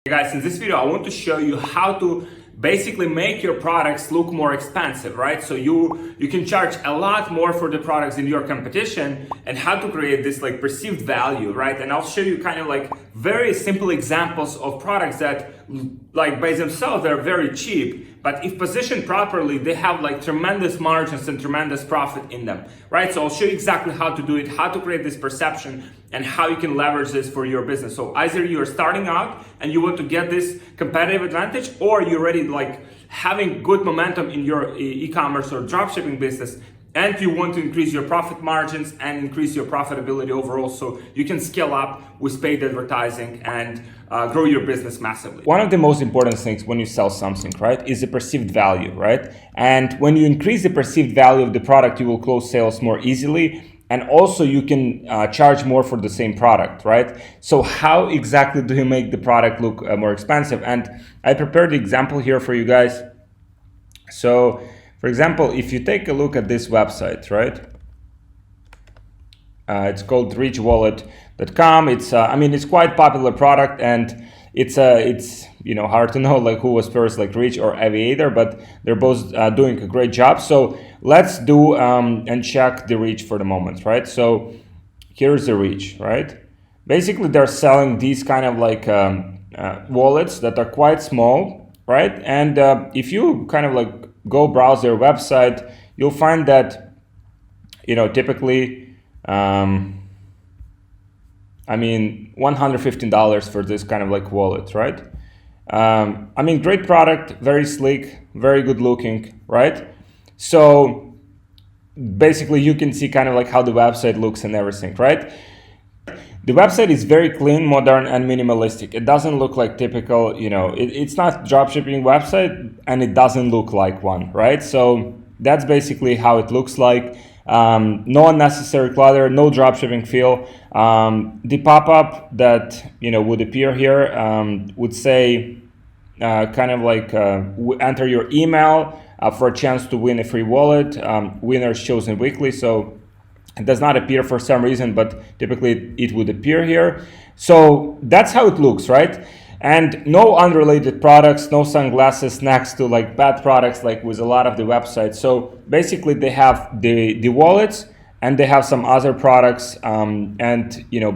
Guys, in this video I want to show you how to basically make your products look more expensive, right? So you can charge a lot more for the products in your competition, and how to create this like perceived value, right? And I'll show you kind of like very simple examples of products that like by themselves they're very cheap, but if positioned properly they have like tremendous margins and tremendous profit in them, right? So I'll show you exactly how to do it, how to create this perception, and how you can leverage this for your business. So either you're starting out and you want to get this competitive advantage, or you're already like having good momentum in your e-commerce or dropshipping business, and you want to increase your profit margins and increase your profitability overall, so you can scale up with paid advertising and grow your business massively. One of the most important things when you sell something, right, is the perceived value, right? And when you increase the perceived value of the product, you will close sales more easily. And also you can charge more for the same product, right? So how exactly do you make the product look more expensive? And I prepared the example here for you guys. So for example, if you take a look at this website, right? It's called reachwallet.com. It's it's quite popular product, and it's hard to know like who was first, like Reach or Aviator, but they're both doing a great job. So let's do and check the Reach for the moment, right? So here's the Reach, right? Basically they're selling these kind of like wallets that are quite small, right? And if you kind of like go browse their website, you'll find that typically $115 for this kind of like wallet, right? Great product, very sleek, very good looking, right? So basically you can see kind of like how the website looks and everything, right? The website is very clean, modern, and minimalistic. It doesn't look like typical, it's not dropshipping website, and it doesn't look like one, right? So that's basically how it looks like. No unnecessary clutter, no dropshipping feel. The pop-up that would appear here would say kind of like enter your email for a chance to win a free wallet. Winners chosen weekly, so it does not appear for some reason, but typically it would appear here. So that's how it looks, right? And no unrelated products, no sunglasses next to like bad products like with a lot of the websites. So basically they have the wallets, and they have some other products, and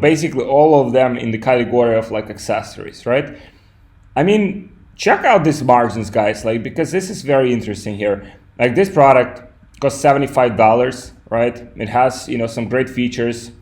basically all of them in the category of like accessories, right? Check out these margins, guys, like, because this is very interesting here. Like this product costs $75, right? It has some great features.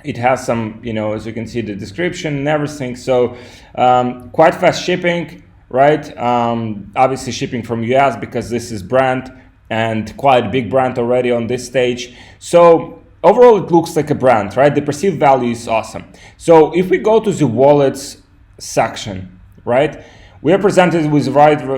It has some, as you can see, the description and everything. So quite fast shipping, right? Obviously shipping from US because this is brand, and quite a big brand already on this stage. So overall it looks like a brand, right? The perceived value is awesome. So if we go to the wallets section, right? We are presented with a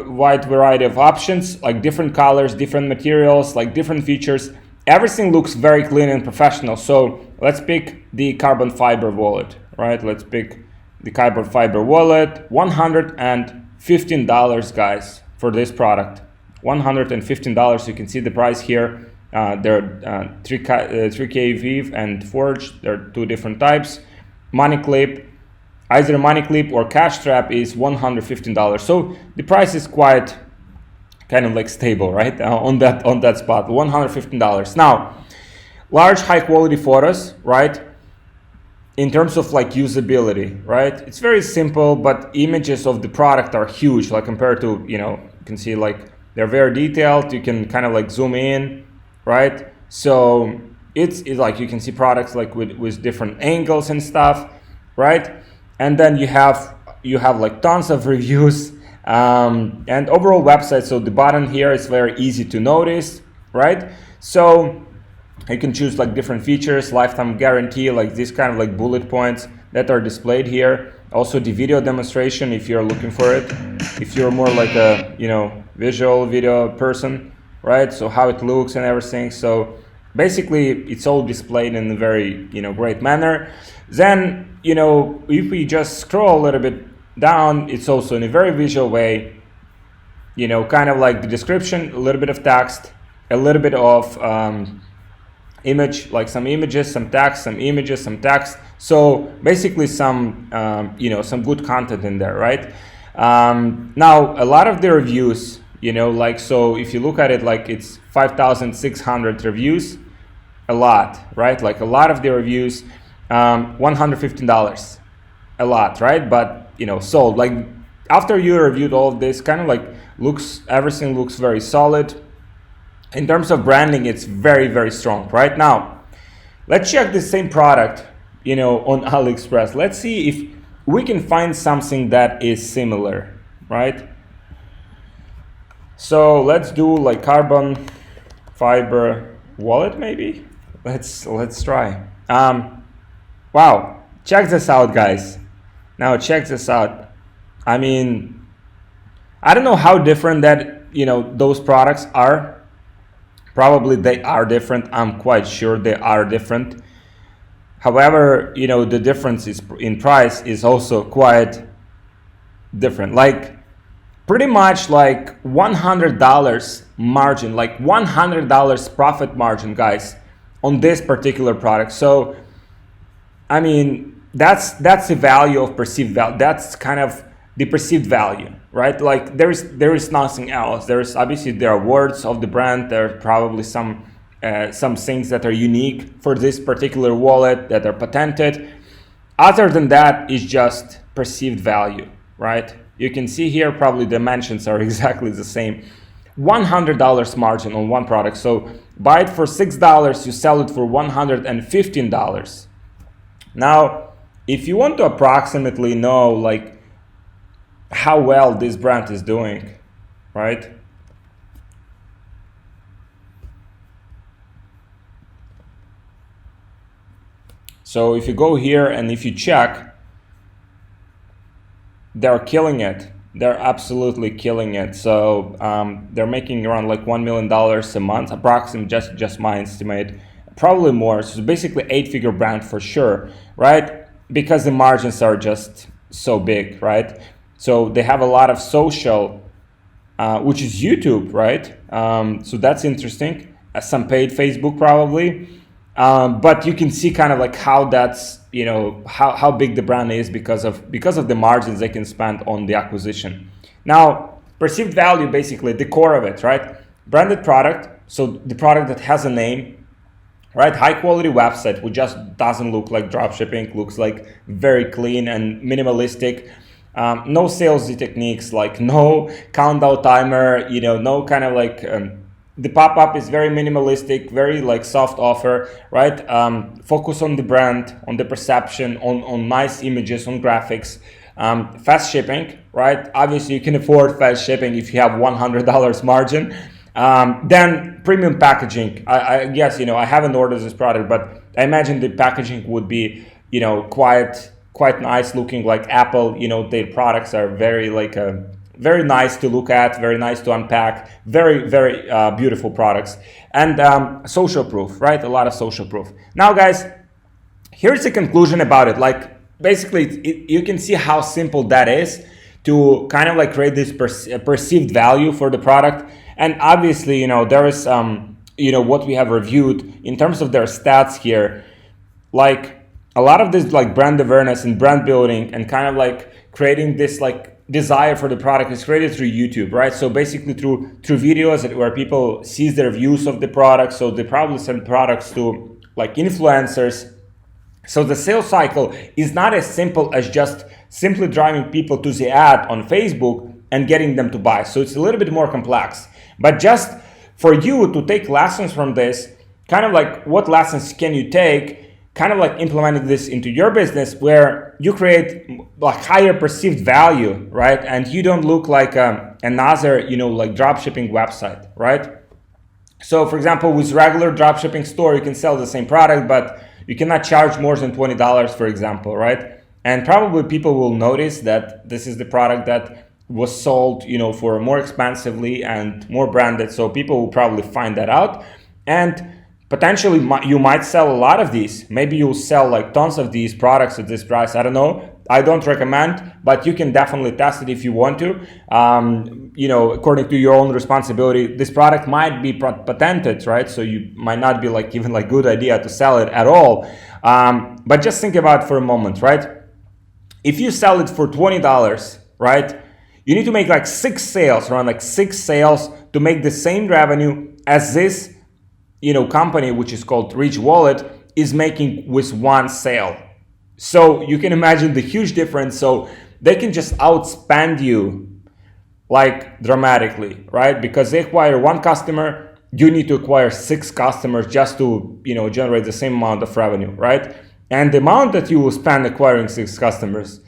wide variety of options, like different colors, different materials, like different features. Everything looks very clean and professional. So let's pick the carbon fiber wallet, right? Let's pick the carbon fiber wallet. $115, guys, for this product. $115. You can see the price here. There are 3K Vive and Forge. There are two different types. Money clip, either money clip or cash trap, is $115. So the price is quite kind of like stable, right? On that spot, $115. Now, large high quality photos, right? In terms of like usability, right? It's very simple, but images of the product are huge, like compared to, you can see like they're very detailed. You can kind of like zoom in, right? So it's like you can see products like with different angles and stuff, right? And then you have like tons of reviews and overall website. So the button here is very easy to notice, right? So you can choose like different features, lifetime guarantee, like these kind of like bullet points that are displayed here. Also the video demonstration if you're looking for it, if you're more like a visual video person, right? So how it looks and everything. So basically it's all displayed in a very great manner. Then if we just scroll a little bit down, it's also in a very visual way, kind of like the description, a little bit of text, a little bit of image, like some images, some text, some images, some text. So basically some, some good content in there, right? Now, a lot of the reviews, so if you look at it, like it's 5,600 reviews, a lot, right? Like a lot of the reviews, $115, a lot, right? But, sold. Like after you reviewed all of this, kind of like everything looks very solid. In terms of branding, it's very, very strong. Right now, let's check the same product, on AliExpress. Let's see if we can find something that is similar, right? So let's do like carbon fiber wallet, maybe. Let's try. Wow, check this out, guys. Now check this out. I mean, I don't know how different that those products are. Probably they are different. I'm quite sure they are different. However, the difference is in price is also quite different. Like pretty much like $100 margin, like $100 profit margin, guys, on this particular product. So, I mean, that's the value of perceived value. That's kind of the perceived value, right? Like there is nothing else. There are words of the brand. There are probably some things that are unique for this particular wallet that are patented. Other than that, it's just perceived value, right? You can see here probably dimensions are exactly the same. $100 margin on one product. So buy it for $6, you sell it for $115. Now, if you want to approximately know like how well this brand is doing, right? So if you go here and if you check, they're killing it. They're absolutely killing it. So they're making around like $1 million a month, approximately, just my estimate, probably more. So basically 8-figure brand for sure, right? Because the margins are just so big, right? So they have a lot of social, which is YouTube, right? So that's interesting. Some paid Facebook probably. But you can see kind of like how that's, how big the brand is because of the margins they can spend on the acquisition. Now, perceived value, basically the core of it, right? Branded product, so the product that has a name, right? High quality website, which just doesn't look like dropshipping, looks like very clean and minimalistic. No salesy techniques, like no countdown timer, no kind of like, the pop-up is very minimalistic, very like soft offer, right? Focus on the brand, on the perception, on nice images, on graphics. Fast shipping, right? Obviously you can afford fast shipping if you have $100 margin. Then premium packaging. I guess, I haven't ordered this product, but I imagine the packaging would be, quite nice looking, like Apple. Their products are very like very nice to look at, very nice to unpack, very, very beautiful products. And social proof, right? A lot of social proof. Now, guys, here's the conclusion about it. Like, basically, you can see how simple that is to kind of like create this perceived value for the product. And obviously, there is, what we have reviewed in terms of their stats here, like a lot of this like brand awareness and brand building and kind of like creating this like desire for the product is created through YouTube, right? So basically through videos where people sees their views of the product. So they probably send products to like influencers. So the sales cycle is not as simple as just simply driving people to the ad on Facebook and getting them to buy. So it's a little bit more complex. But just for you to take lessons from this, kind of like what lessons can you take, kind of like implementing this into your business where you create like higher perceived value, right? And you don't look like another, like dropshipping website, right? So for example, with regular dropshipping store, you can sell the same product, but you cannot charge more than $20, for example, right? And probably people will notice that this is the product that was sold, for more expensively and more branded. So people will probably find that out. And potentially you might sell a lot of these. Maybe you'll sell like tons of these products at this price. I don't know. I don't recommend, but you can definitely test it if you want to. You know, according to your own responsibility. This product might be patented, right? So you might not be like even like good idea to sell it at all. But just think about it for a moment, right? If you sell it for $20, right? You need to make like 6 sales, around like 6 sales to make the same revenue as this, you know, company, which is called Rich Wallet, is making with 1 sale. So you can imagine the huge difference. So they can just outspend you like dramatically, right? Because they acquire 1 customer, you need to acquire 6 customers just to, you know, generate the same amount of revenue, right? And the amount that you will spend acquiring 6 customers,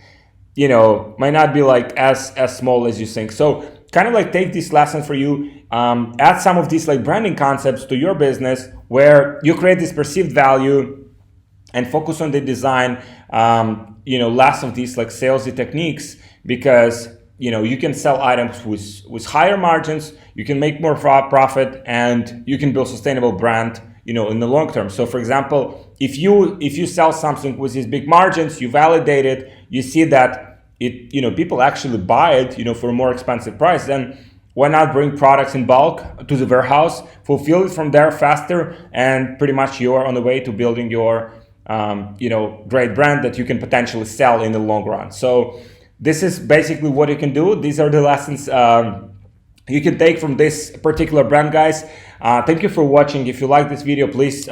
you know, might not be like as small as you think. So kind of like take this lesson for you, add some of these like branding concepts to your business where you create this perceived value and focus on the design, you know, less of these like salesy techniques, because, you know, you can sell items with higher margins, you can make more profit, and you can build sustainable brand, you know, in the long term. So for example, if you sell something with these big margins, you validate it, you see that it, you know, people actually buy it, you know, for a more expensive price, then why not bring products in bulk to the warehouse, fulfill it from there faster, and pretty much you are on the way to building your, you know, great brand that you can potentially sell in the long run. So this is basically what you can do. These are the lessons you can take from this particular brand, guys. Thank you for watching. If you like this video, please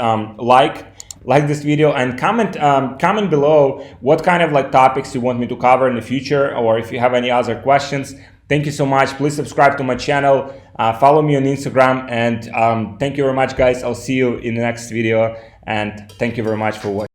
like this video and comment below what kind of like topics you want me to cover in the future, or if you have any other questions. Thank you so much. Please subscribe to my channel, follow me on Instagram, and thank you very much, guys. I'll see you in the next video, and thank you very much for watching.